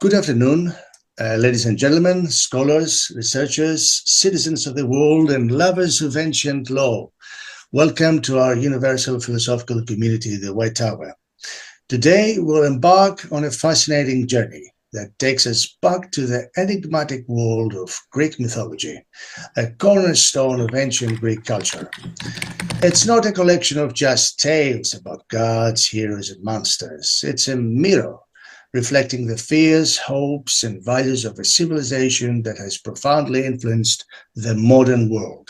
Good afternoon, ladies and gentlemen, scholars, researchers, citizens of the world, and lovers of ancient law. Welcome to our universal philosophical community, the White Tower. Today, we'll embark on a fascinating journey that takes us back to the enigmatic world of Greek mythology, a cornerstone of ancient Greek culture. It's not a collection of just tales about gods, heroes, and monsters. It's a mirror reflecting the fears, hopes, and values of a civilization that has profoundly influenced the modern world.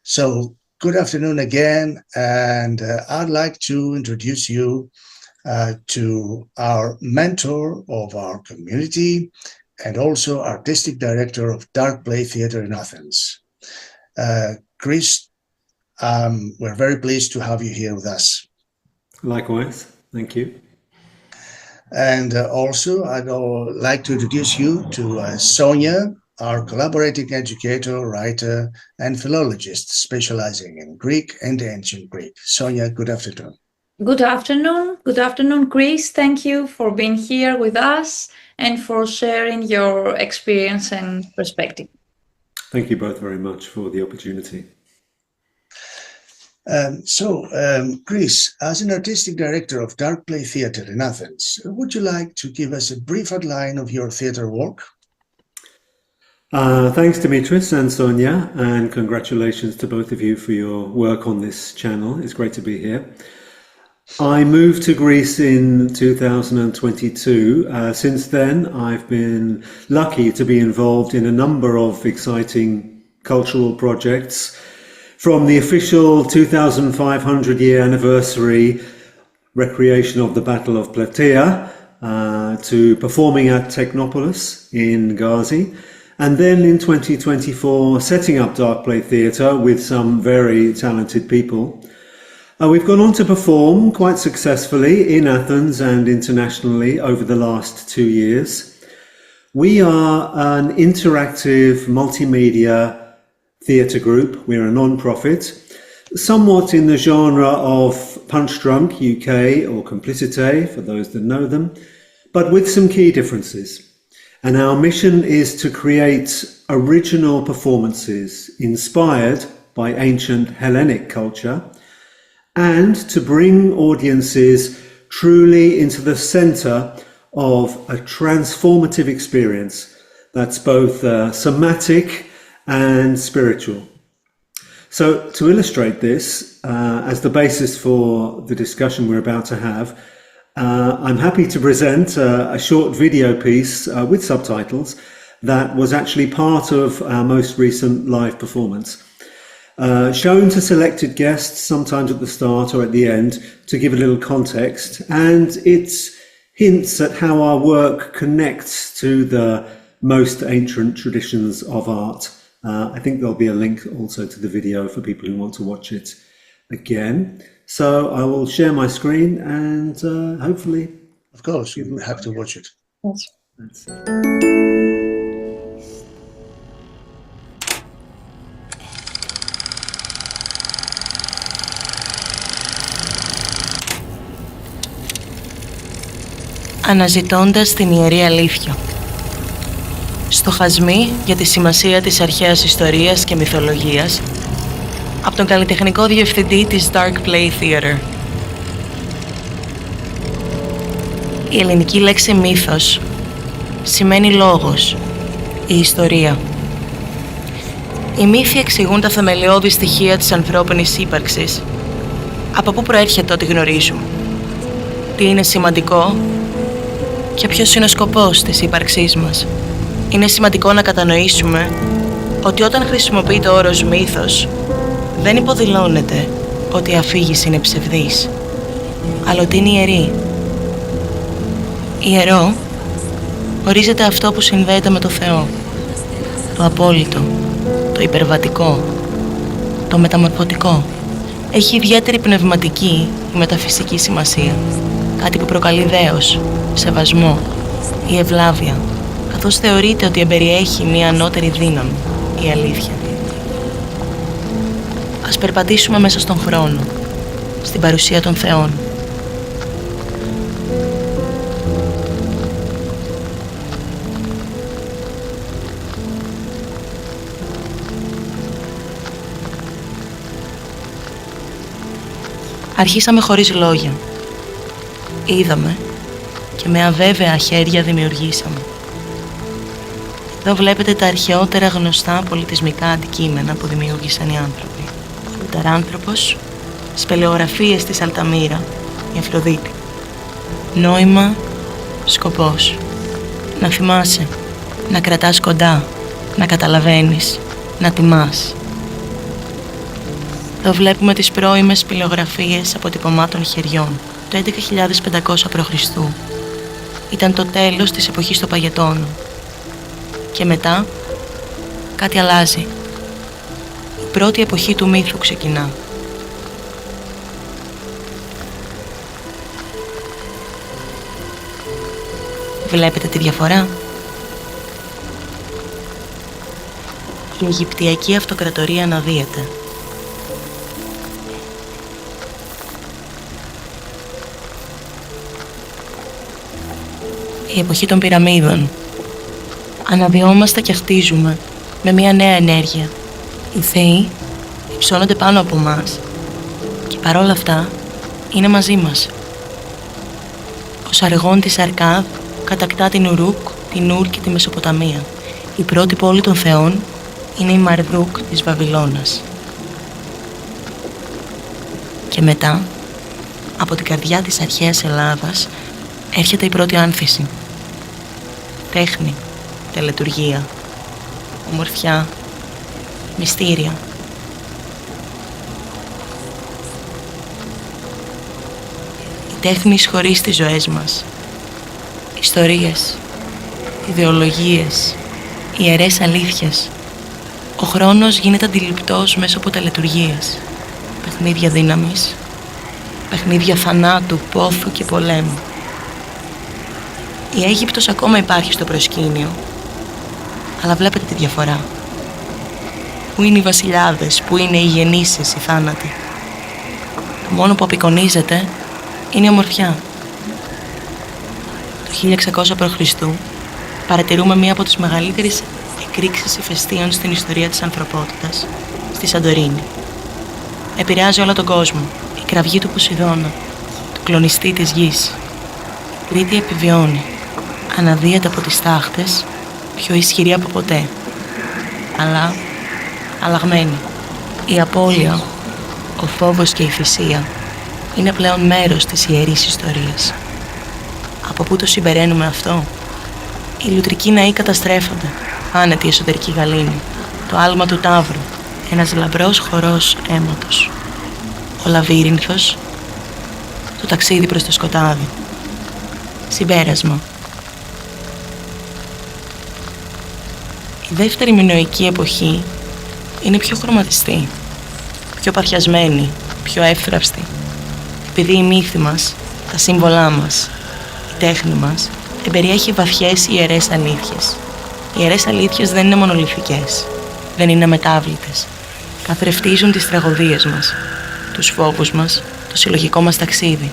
So, good afternoon again, and I'd like to introduce you to our mentor of our community and also artistic director of DARKPLAY THEATRE in Athens. Chris, we're very pleased to have you here with us. Likewise, thank you. And also, I'd like to introduce you to Sonia, our collaborating educator, writer, and philologist specializing in Greek and ancient Greek. Sonia, good afternoon. Good afternoon. Good afternoon, Chris. Thank you for being here with us and for sharing your experience and perspective. Thank you both very much for the opportunity. Chris, as an artistic director of DARKPLAY THEATRE in Athens, would you like to give us a brief outline of your theatre work? Thanks, Dimitris and Sonia, and congratulations to both of you for your work on this channel. It's great to be here. I moved to Greece in 2022. Since then, I've been lucky to be involved in a number of exciting cultural projects, from the official 2,500-year anniversary recreation of the Battle of Plataea to performing at Technopolis in Gazi, and then in 2024 setting up DARKPLAY THEATRE with some very talented people. We've gone on to perform quite successfully in Athens and internationally over the last 2 years. We are an interactive multimedia theatre group. We're a non-profit, somewhat in the genre of Punch Drunk UK or Complicité, for those that know them, but with some key differences. And our mission is to create original performances inspired by ancient Hellenic culture and to bring audiences truly into the centre of a transformative experience that's both somatic and spiritual. So to illustrate this as the basis for the discussion we're about to have, I'm happy to present a short video piece with subtitles that was actually part of our most recent live performance, shown to selected guests sometimes at the start or at the end to give a little context, and it hints at how our work connects to the most ancient traditions of art. I think there'll be a link also to the video for people who want to watch it again. So I will share my screen and hopefully... Of course, you have to watch it. Yes. Let's see. Αναζητώντας την ιερή αλήθεια. Στοχασμοί για τη σημασία της αρχαίας ιστορίας και μυθολογίας από τον καλλιτεχνικό διευθυντή της DARKPLAY THEATRE. Η ελληνική λέξη μύθος σημαίνει λόγος, η ιστορία. Οι μύθοι εξηγούν τα θεμελιώδη στοιχεία της ανθρώπινης ύπαρξης. Από πού προέρχεται ό,τι γνωρίζουμε, τι είναι σημαντικό και ποιος είναι ο σκοπός της ύπαρξής μας. Είναι σημαντικό να κατανοήσουμε ότι όταν χρησιμοποιείται ο όρος μύθος, δεν υποδηλώνεται ότι η αφήγηση είναι ψευδής, αλλά ότι είναι ιερή. Ιερό ορίζεται αυτό που συνδέεται με το Θεό, το απόλυτο, το υπερβατικό, το μεταμορφωτικό. Έχει ιδιαίτερη πνευματική ή μεταφυσική σημασία, κάτι που προκαλεί δέος, σεβασμό ή ευλάβεια, καθώς θεωρείται ότι εμπεριέχει μία ανώτερη δύναμη, η αλήθεια. Ας περπατήσουμε μέσα στον χρόνο, στην παρουσία των θεών. Αρχίσαμε χωρίς λόγια. Είδαμε και με αβέβαια χέρια δημιουργήσαμε. Εδώ βλέπετε τα αρχαιότερα γνωστά πολιτισμικά αντικείμενα που δημιούργησαν οι άνθρωποι. Ο Ταράνθρωπος, σπελεογραφίες της Αλταμύρα, η Αφροδίτη. Νόημα, σκοπός. Να θυμάσαι, να κρατάς κοντά, να καταλαβαίνεις, να τιμάς. Εδώ βλέπουμε τις πρώιμες σπηλεογραφίες αποτυπωμάτων χεριών, το 11.500 π.Χ. Ήταν το τέλος της εποχής των παγετώνων. Και μετά, κάτι αλλάζει. Η πρώτη εποχή του μύθου ξεκινά. Βλέπετε τη διαφορά? Η Αιγυπτιακή Αυτοκρατορία αναδύεται. Η εποχή των πυραμίδων. Αναδυόμαστε και χτίζουμε με μια νέα ενέργεια. Οι θεοί υψώνονται πάνω από μας και παρόλα αυτά είναι μαζί μας. Ο Σαργών της Αρκάδ κατακτά την Ουρούκ, την Ουρ και τη Μεσοποταμία. Η πρώτη πόλη των θεών είναι η Μαρδούκ της Βαβυλώνας. Και μετά, από την καρδιά της αρχαίας Ελλάδας, έρχεται η πρώτη άνθηση. Τέχνη, τελετουργία, ομορφιά, μυστήρια. Η τέχνη εισχωρεί στις ζωές μας. Ιστορίες, ιδεολογίες, ιερές αλήθειες. Ο χρόνος γίνεται αντιληπτός μέσω από τελετουργίες. Παιχνίδια δύναμης, παιχνίδια θανάτου, πόθου και πολέμου. Η Αίγυπτος ακόμα υπάρχει στο προσκήνιο, αλλά βλέπετε τη διαφορά. Πού είναι οι βασιλιάδες, πού είναι οι γεννήσεις, οι θάνατοι. Το μόνο που απεικονίζεται είναι η ομορφιά. Το 1600 π.Χ. παρατηρούμε μία από τις μεγαλύτερες εκρήξεις ηφαιστείων στην ιστορία της ανθρωπότητας, στη Σαντορίνη. Επηρεάζει όλο τον κόσμο, η κραυγή του Ποσειδώνα, του κλονιστή της γης. Η Κρήτη επιβιώνει, αναδύεται από τις τάχτες, πιο ισχυρή από ποτέ, αλλά αλλαγμένη. Η απώλεια, ο φόβος και η θυσία είναι πλέον μέρος της ιερής ιστορίας. Από πού το συμπεραίνουμε αυτό? Οι λουτρικοί ναοί καταστρέφονται, άνετη η εσωτερική γαλήνη, το άλμα του ταύρου, ένας λαμπρός χορός αίματος. Ο λαβύρινθος, το ταξίδι προς το σκοτάδι. Συμπέρασμα. Η δεύτερη μινωική εποχή είναι πιο χρωματιστή, πιο παθιασμένη, πιο εύθραυστη. Επειδή η μύθη μας, τα σύμβολά μας, η τέχνη μας εμπεριέχει βαθιές ιερές αλήθειες. Οι ιερές αλήθειες δεν είναι μονολυθικές, δεν είναι αμετάβλητες. Καθρεφτίζουν τις τραγωδίες μας, τους φόβους μας, το συλλογικό μας ταξίδι.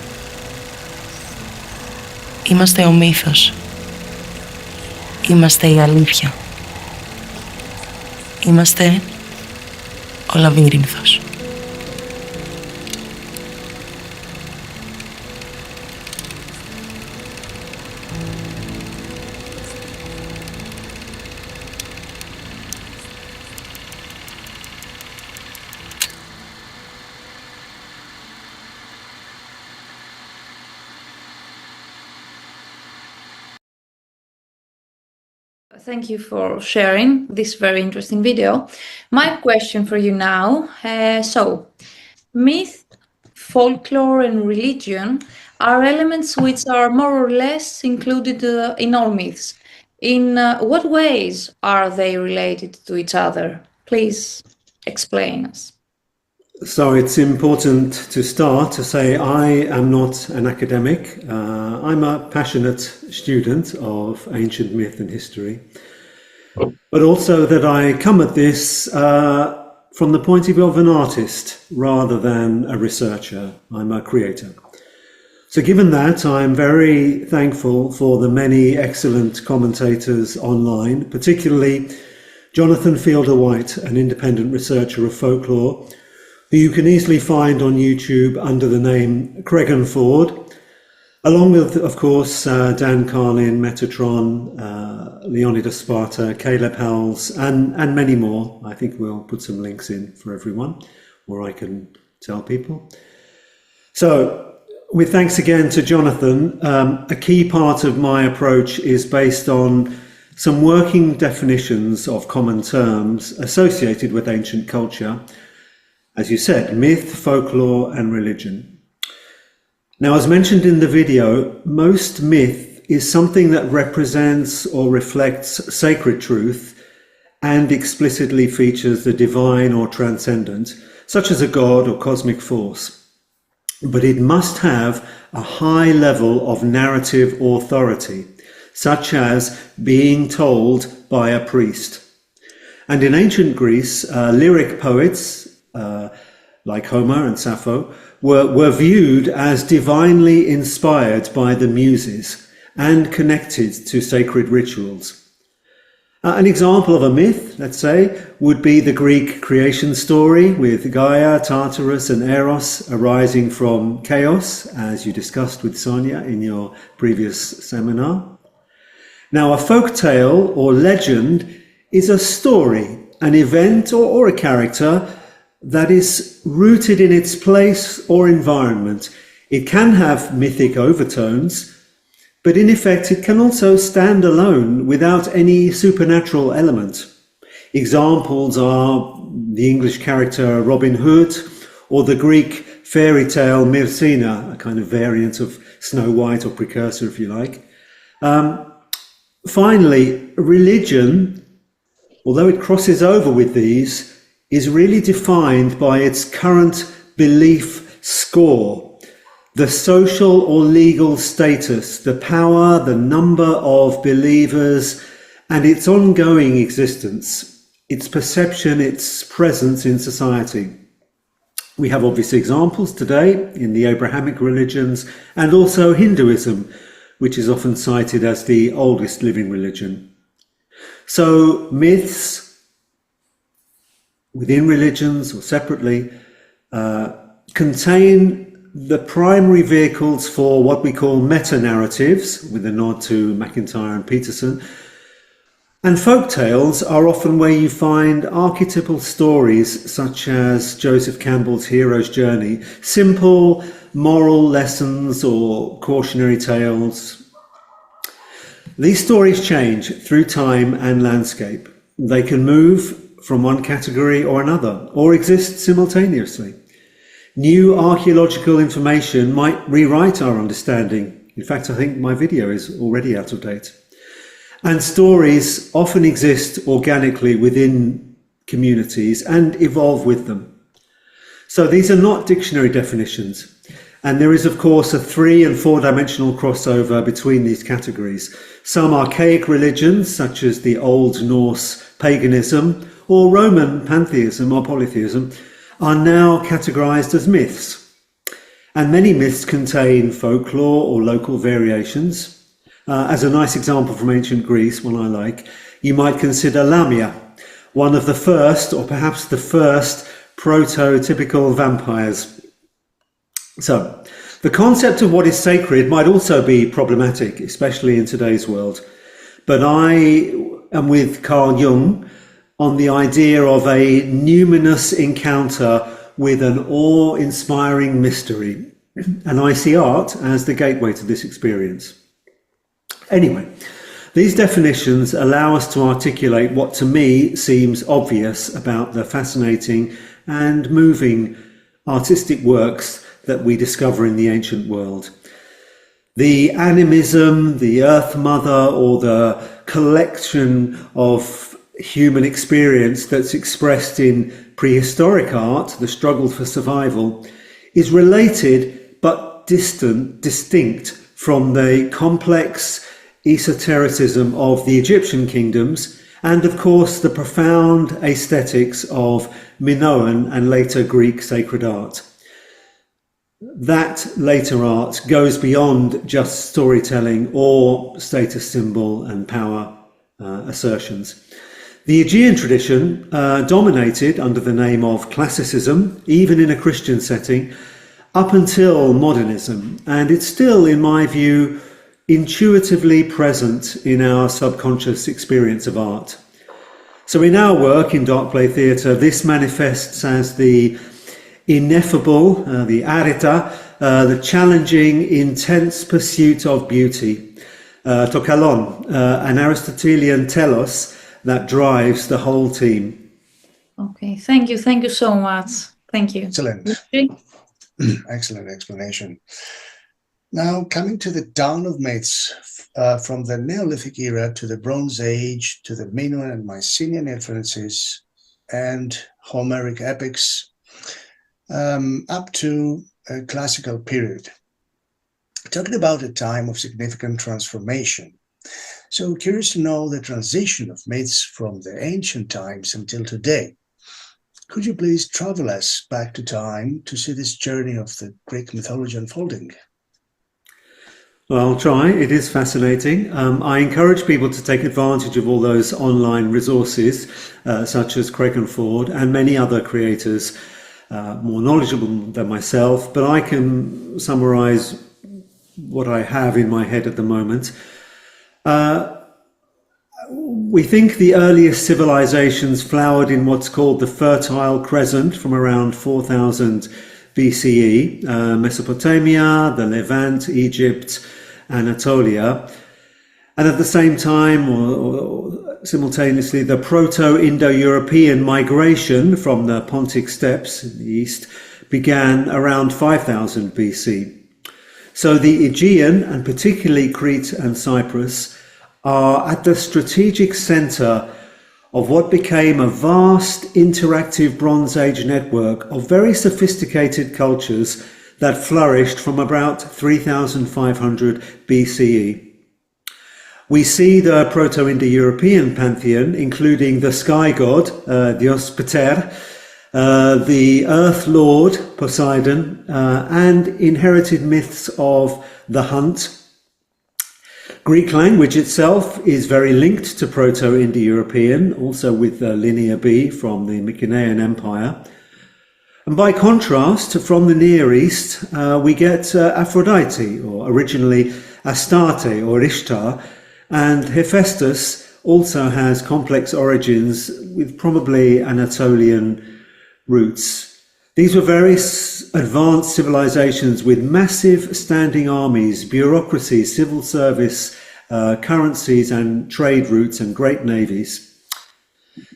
Είμαστε ο μύθος. Είμαστε η αλήθεια. Είμαστε ο λαβύρινθος. Thank you for sharing this very interesting video. My question for you now, myth, folklore and religion are elements which are more or less included in all myths. In what ways are they related to each other? Please explain us. So it's important to start to say I am not an academic. I'm a passionate student of ancient myth and history, but also that I come at this from the point of view of an artist rather than a researcher. I'm a creator. So given that, I'm very thankful for the many excellent commentators online, particularly Jonathan Fielder-White, an independent researcher of folklore, who you can easily find on YouTube under the name Cregan Ford, along with, of course, Dan Carlin, Metatron, Leonidas Sparta, Caleb Howells, and many more. I think we'll put some links in for everyone, or I can tell people. So, with thanks again to Jonathan, a key part of my approach is based on some working definitions of common terms associated with ancient culture, as you said, myth, folklore, and religion. Now, as mentioned in the video, most myth is something that represents or reflects sacred truth and explicitly features the divine or transcendent, such as a god or cosmic force. But it must have a high level of narrative authority, such as being told by a priest. And in ancient Greece, lyric poets, like Homer and Sappho, were viewed as divinely inspired by the Muses and connected to sacred rituals. An example of a myth, let's say, would be the Greek creation story with Gaia, Tartarus and Eros arising from chaos, as you discussed with Sonia in your previous seminar. Now, a folk tale or legend is a story, an event or a character that is rooted in its place or environment. It can have mythic overtones, but in effect it can also stand alone without any supernatural element. Examples are the English character Robin Hood, or the Greek fairy tale Myrcina, a kind of variant of Snow White or precursor, if you like. Finally, religion, although it crosses over with these, is really defined by its current belief score, the social or legal status, the power, the number of believers, and its ongoing existence, its perception, its presence in society. We have obvious examples today in the Abrahamic religions and also Hinduism, which is often cited as the oldest living religion. So myths, within religions or separately, contain the primary vehicles for what we call meta-narratives, with a nod to MacIntyre and Peterson. And folk tales are often where you find archetypal stories such as Joseph Campbell's hero's journey, simple moral lessons or cautionary tales. These stories change through time and landscape. They can move from one category or another, or exist simultaneously. New archaeological information might rewrite our understanding. In fact, I think my video is already out of date. And stories often exist organically within communities and evolve with them. So these are not dictionary definitions. And there is, of course, a 3- and 4-dimensional crossover between these categories. Some archaic religions, such as the Old Norse paganism or Roman pantheism or polytheism, are now categorized as myths. And many myths contain folklore or local variations. As a nice example from ancient Greece, one I like, you might consider Lamia, one of the first, or perhaps the first, prototypical vampires. So, the concept of what is sacred might also be problematic, especially in today's world. But I am with Carl Jung on the idea of a numinous encounter with an awe-inspiring mystery. And I see art as the gateway to this experience. Anyway, these definitions allow us to articulate what to me seems obvious about the fascinating and moving artistic works that we discover in the ancient world. The animism, the Earth Mother, or the collection of human experience that's expressed in prehistoric art, the struggle for survival, is related but distinct from the complex esotericism of the Egyptian kingdoms and, of course, the profound aesthetics of Minoan and later Greek sacred art. That later art goes beyond just storytelling or status symbol and power assertions. The Aegean tradition dominated under the name of classicism, even in a Christian setting, up until modernism, and it's still, in my view, intuitively present in our subconscious experience of art. So in our work in DARKPLAY THEATRE, this manifests as the ineffable, the areta, the challenging, intense pursuit of beauty, to kalon, an Aristotelian telos that drives the whole team. Okay, thank you so much. Thank you. Excellent. Excellent explanation. Now, coming to the dawn of myths, from the Neolithic era to the Bronze Age to the Minoan and Mycenaean influences and Homeric epics, up to a classical period. Talking about a time of significant transformation. So curious to know the transition of myths from the ancient times until today. Could you please travel us back to time to see this journey of the Greek mythology unfolding? Well, I'll try. It is fascinating. I encourage people to take advantage of all those online resources, such as Craig and Ford and many other creators more knowledgeable than myself, but I can summarize what I have in my head at the moment. We think the earliest civilizations flowered in what's called the Fertile Crescent from around 4000 BCE, Mesopotamia, the Levant, Egypt, Anatolia, and at the same time or simultaneously the Proto-Indo-European migration from the Pontic steppes in the east began around 5000 BC. So the Aegean, and particularly Crete and Cyprus, are at the strategic center of what became a vast interactive Bronze Age network of very sophisticated cultures that flourished from about 3500 BCE. We see the Proto-Indo-European pantheon, including the sky god, Dios Pater, the earth lord, Poseidon, and inherited myths of the hunt. Greek language itself is very linked to Proto-Indo-European, also with Linear B from the Mycenaean Empire. And by contrast, from the Near East, we get Aphrodite, or originally Astarte or Ishtar, and Hephaestus also has complex origins with probably Anatolian roots. These were very advanced civilizations with massive standing armies, bureaucracies, civil service, currencies and trade routes and great navies.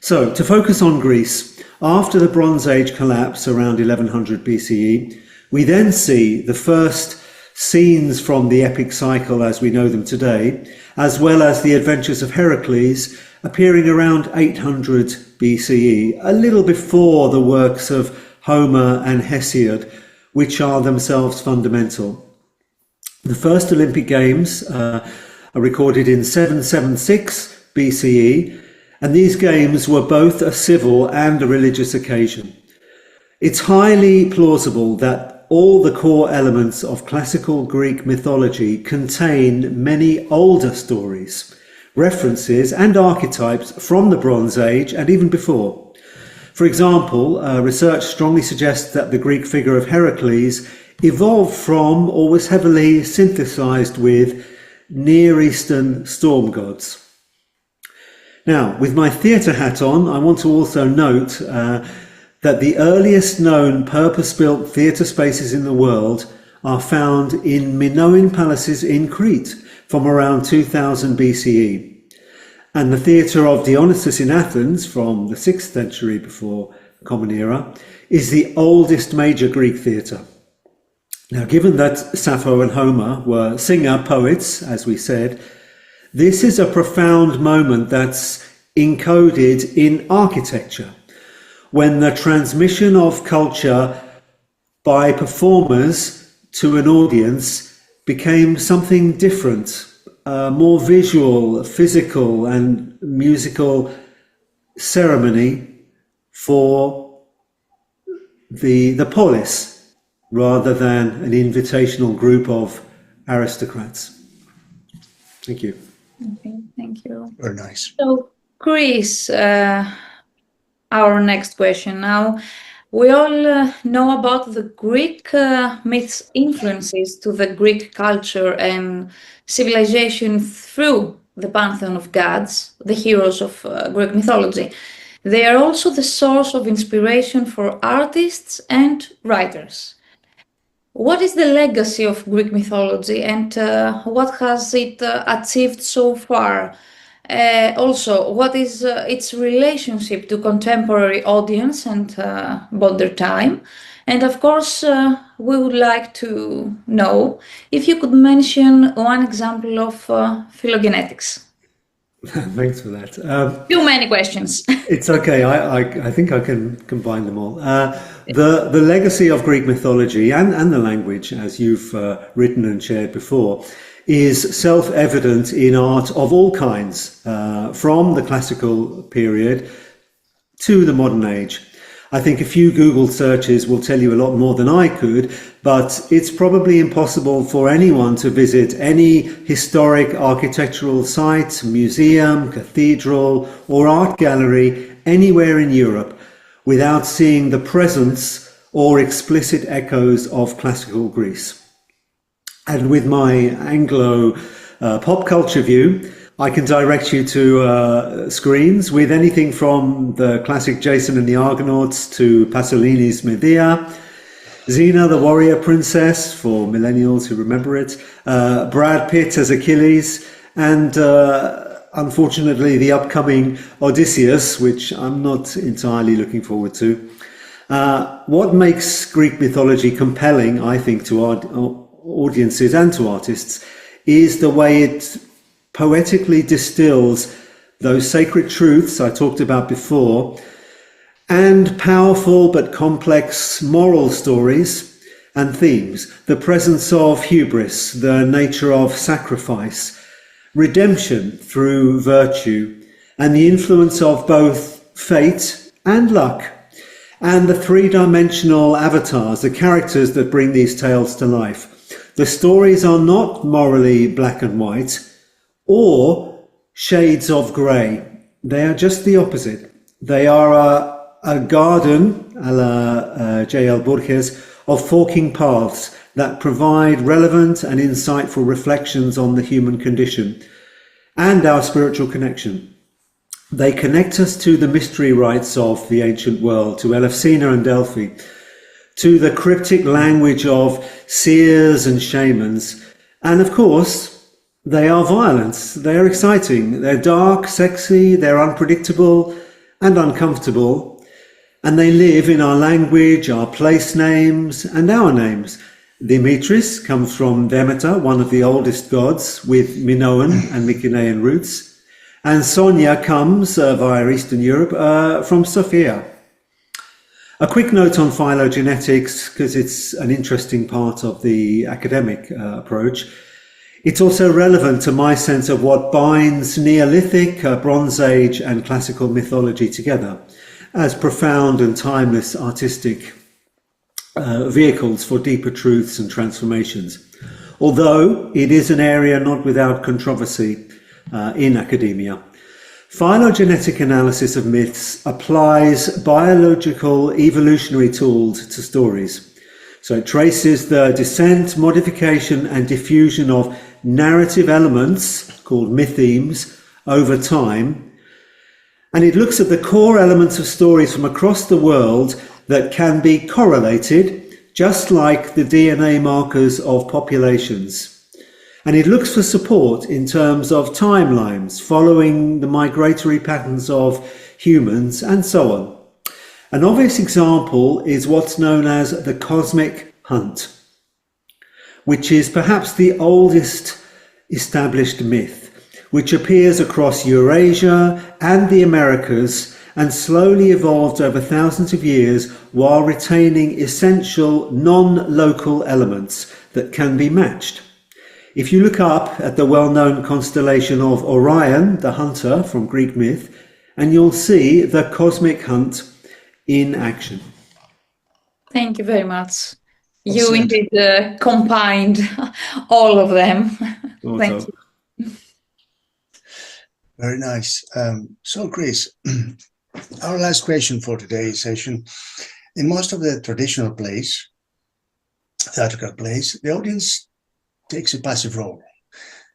So to focus on Greece, after the Bronze Age collapse around 1100 BCE, we then see the first scenes from the epic cycle as we know them today, as well as the adventures of Heracles appearing around 800 BCE, a little before the works of Homer and Hesiod, which are themselves fundamental. The first Olympic Games are recorded in 776 BCE, and these games were both a civil and a religious occasion. It's highly plausible that all the core elements of classical Greek mythology contain many older stories, references and archetypes from the Bronze Age and even before. For example, research strongly suggests that the Greek figure of Heracles evolved from or was heavily synthesized with Near Eastern storm gods. Now, with my theatre hat on, I want to also note that the earliest known purpose-built theatre spaces in the world are found in Minoan palaces in Crete from around 2000 BCE. And the theatre of Dionysus in Athens from the 6th century before Common Era is the oldest major Greek theatre. Now, given that Sappho and Homer were singer poets, as we said, this is a profound moment that's encoded in architecture, when the transmission of culture by performers to an audience became something different, more visual, physical and musical ceremony for the polis, rather than an invitational group of aristocrats. Thank you. Okay, thank you. Very nice. So Greece, our next question now. We all know about the Greek myths' influences to the Greek culture and civilization through the pantheon of gods, the heroes of Greek mythology. They are also the source of inspiration for artists and writers. What is the legacy of Greek mythology and what has it achieved so far? Also, what is its relationship to contemporary audience and modern time? And of course, we would like to know if you could mention one example of phylogenetics. Thanks for that. Too many questions. It's okay. I think I can combine them all. The legacy of Greek mythology and the language, as you've written and shared before, is self-evident in art of all kinds, from the classical period to the modern age. I think a few Google searches will tell you a lot more than I could, but it's probably impossible for anyone to visit any historic architectural site, museum, cathedral, or art gallery anywhere in Europe without seeing the presence or explicit echoes of classical Greece. And with my Anglo pop culture view, I can direct you to screens with anything from the classic Jason and the Argonauts to Pasolini's Medea, Xena the Warrior Princess for millennials who remember it, Brad Pitt as Achilles, and unfortunately the upcoming Odysseus, which I'm not entirely looking forward to. What makes Greek mythology compelling, I think, to our audiences and to artists is the way it poetically distills those sacred truths I talked about before and powerful but complex moral stories and themes. The presence of hubris, the nature of sacrifice, redemption through virtue, and the influence of both fate and luck, and the three-dimensional avatars, the characters that bring these tales to life. The stories are not morally black and white or shades of grey. They are just the opposite. They are a garden, a la J.L. Borges, of forking paths that provide relevant and insightful reflections on the human condition and our spiritual connection. They connect us to the mystery rites of the ancient world, to Elefsina and Delphi, to the cryptic language of seers and shamans, and of course, they are violent, they're exciting, they're dark, sexy, they're unpredictable and uncomfortable, and they live in our language, our place names, and our names. Dimitris comes from Demeter, one of the oldest gods, with Minoan and Mycenaean roots, and Sonia comes, via Eastern Europe, from Sophia. A quick note on phylogenetics, because it's an interesting part of the academic approach. It's also relevant to my sense of what binds Neolithic, Bronze Age and classical mythology together as profound and timeless artistic vehicles for deeper truths and transformations. Although it is an area not without controversy in academia. Phylogenetic analysis of myths applies biological evolutionary tools to stories. So it traces the descent, modification and diffusion of narrative elements, called mythemes, over time. And it looks at the core elements of stories from across the world that can be correlated, just like the DNA markers of populations. And it looks for support in terms of timelines, following the migratory patterns of humans, and so on. An obvious example is what's known as the cosmic hunt, which is perhaps the oldest established myth, which appears across Eurasia and the Americas and slowly evolved over thousands of years while retaining essential non-local elements that can be matched. If you look up at the well-known constellation of Orion, the hunter from Greek myth, and you'll see the cosmic hunt in action. Thank you very much. You indeed combined all of them. Thank you. Very nice. So, Chris, our last question for today's session. In most of the traditional plays, theatrical plays, the audience takes a passive role,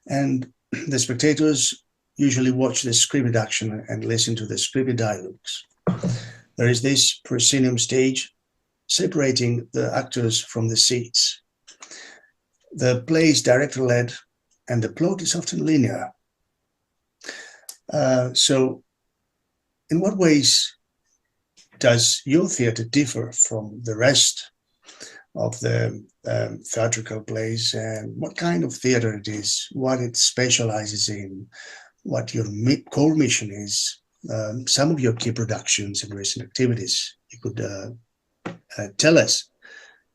and the spectators usually watch the scripted action and listen to the scripted dialogues. There is this proscenium stage separating the actors from the seats. The play is director-led, and the plot is often linear. So, in what ways does your theatre differ from the rest of the theatrical plays, and what kind of theatre it is, what it specializes in, what your core mission is, some of your key productions and recent activities you could tell us.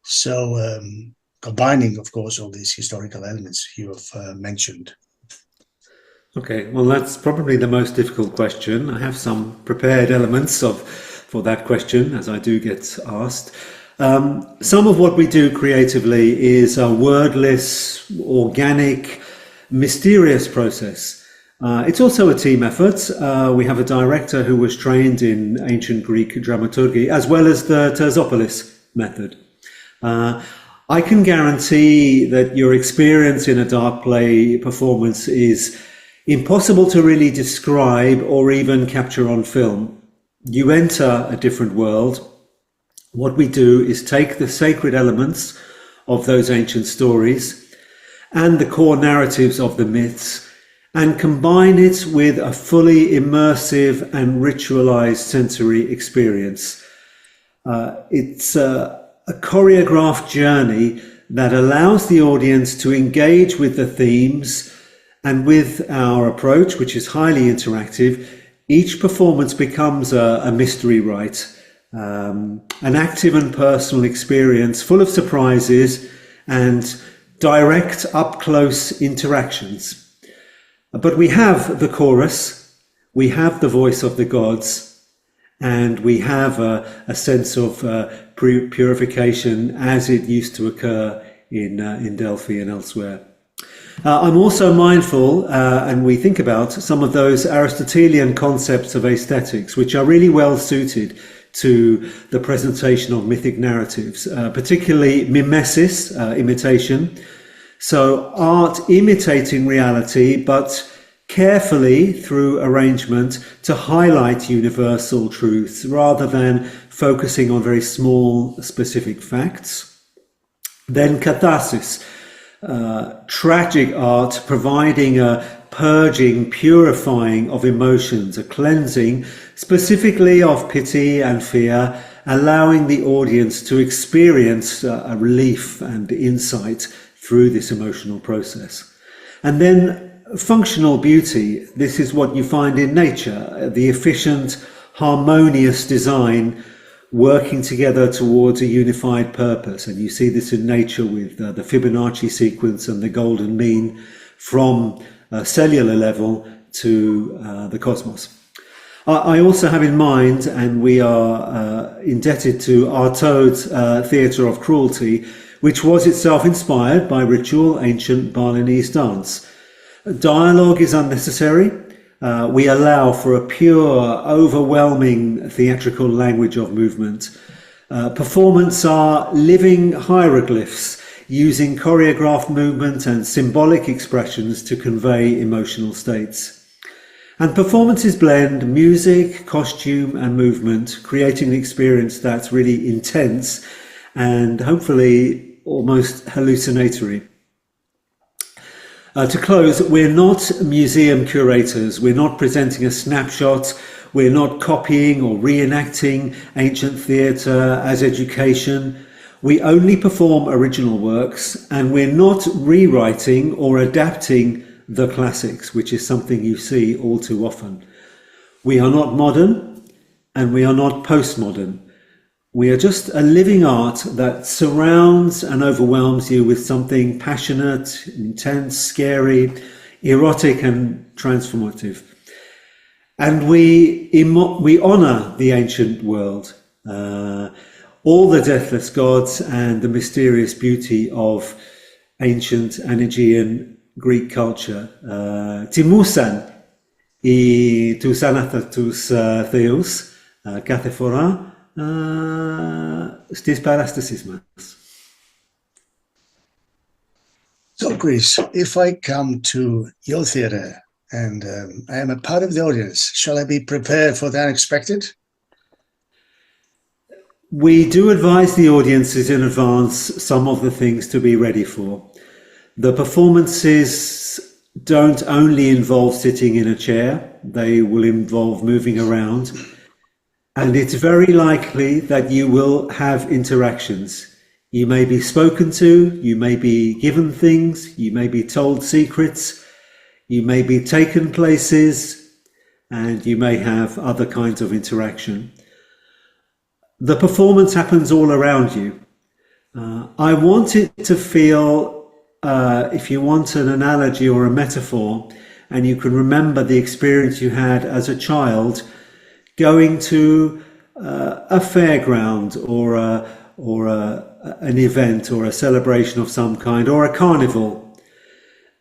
So, combining, of course, all these historical elements you have mentioned. Okay, well, that's probably the most difficult question. I have some prepared elements for that question, as I do get asked. Some of what we do creatively is a wordless, organic, mysterious process. It's also a team effort. We have a director who was trained in ancient Greek dramaturgy, as well as the Terzopolis method. I can guarantee that your experience in a dark play performance is impossible to really describe or even capture on film. You enter a different world. What we do is take the sacred elements of those ancient stories and the core narratives of the myths and combine it with a fully immersive and ritualized sensory experience. It's a choreographed journey that allows the audience to engage with the themes, and with our approach, which is highly interactive, each performance becomes a mystery rite, an active and personal experience full of surprises and direct up-close interactions. But we have the chorus, we have the voice of the gods, and we have a sense of purification as it used to occur in Delphi and elsewhere. I'm also mindful, and we think about some of those Aristotelian concepts of aesthetics, which are really well suited to the presentation of mythic narratives, particularly mimesis, imitation. So art imitating reality, but carefully through arrangement to highlight universal truths rather than focusing on very small specific facts. Then catharsis. Tragic art providing a purging, purifying of emotions, a cleansing specifically of pity and fear, allowing the audience to experience a relief and insight through this emotional process. And then functional beauty. This is what you find in nature, the efficient, harmonious design working together towards a unified purpose. And you see this in nature with the Fibonacci sequence and the golden mean from a cellular level to the cosmos. I also have in mind, and we are indebted to Artaud's Theatre of Cruelty, which was itself inspired by ritual ancient Balinese dance. Dialogue is unnecessary. We allow for a pure, overwhelming theatrical language of movement. Performance are living hieroglyphs using choreographed movement and symbolic expressions to convey emotional states. And performances blend music, costume and movement, creating an experience that's really intense and hopefully almost hallucinatory. To close, we're not museum curators. We're not presenting a snapshot. We're not copying or reenacting ancient theatre as education. We only perform original works, and we're not rewriting or adapting the classics, which is something you see all too often. We are not modern, and we are not postmodern. We are just a living art that surrounds and overwhelms you with something passionate, intense, scary, erotic and transformative. And we honour the ancient world, all the deathless gods and the mysterious beauty of ancient and Aegean Greek culture. Timousan τους άναθατους θεούς κάθε φορά στις παράστασεις μας. So, Chris, if I come to your theatre and I am a part of the audience, shall I be prepared for the unexpected? We do advise the audiences in advance some of the things to be ready for. The performances don't only involve sitting in a chair, they will involve moving around, and it's very likely that you will have interactions. You may be spoken to, you may be given things, you may be told secrets, you may be taken places, and you may have other kinds of interaction. The performance happens all around you. I want it to feel, if you want an analogy or a metaphor, and you can remember the experience you had as a child going to a fairground or an event or a celebration of some kind or a carnival.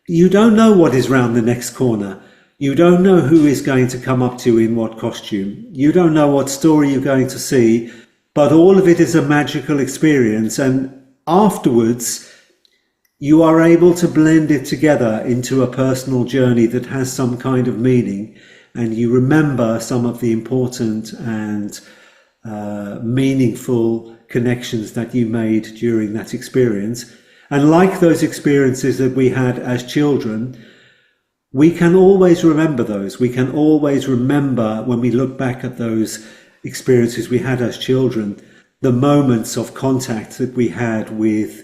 You don't know what is round the next corner. You don't know who is going to come up to you in what costume. You don't know what story you're going to see, but all of it is a magical experience, and afterwards you are able to blend it together into a personal journey that has some kind of meaning, and you remember some of the important and meaningful connections that you made during that experience. And like those experiences that we had as children, we can always remember those. We can always remember, when we look back at those experiences we had as children, the moments of contact that we had with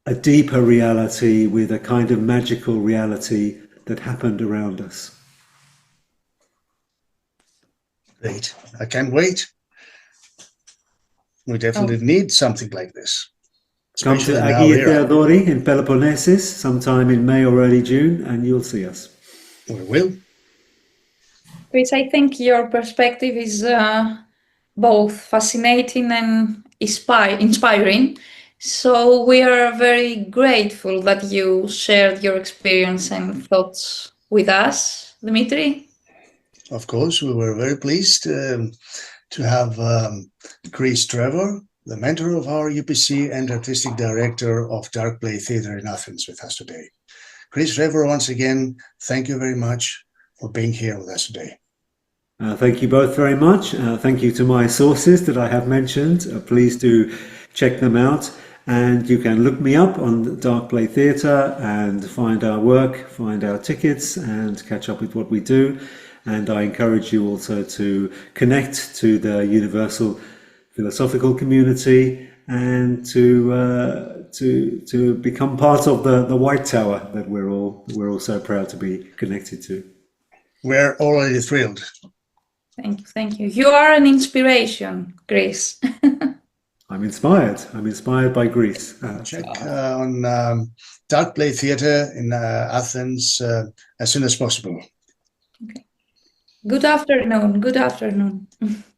a deeper reality, with a kind of magical reality that happened around us. Great. I can't wait. We definitely need something like this. Come to Agia Theodori in Peloponnesus sometime in May or early June, and you'll see us. We will. Chris, I think your perspective is both fascinating and inspiring. So we are very grateful that you shared your experience and thoughts with us, Dimitri. Of course, we were very pleased to have Chris Trevor, the mentor of our UPC and artistic director of DARKPLAY Theatre in Athens, with us today. Chris Trevor, once again, thank you very much for being here with us today. Thank you both very much. Thank you to my sources that I have mentioned. Please do check them out. And you can look me up on DARKPLAY Theatre and find our work, find our tickets, and catch up with what we do. And I encourage you also to connect to the universal philosophical community and to become part of the White Tower that we're all so proud to be connected to. We're already thrilled. Thank you. You are an inspiration, Greece. I'm inspired by Greece. Check on DARKPLAY Theatre in Athens as soon as possible. Okay. Good afternoon.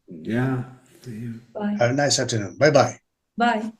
Yeah. Bye. Have a nice afternoon. Bye-bye. Bye.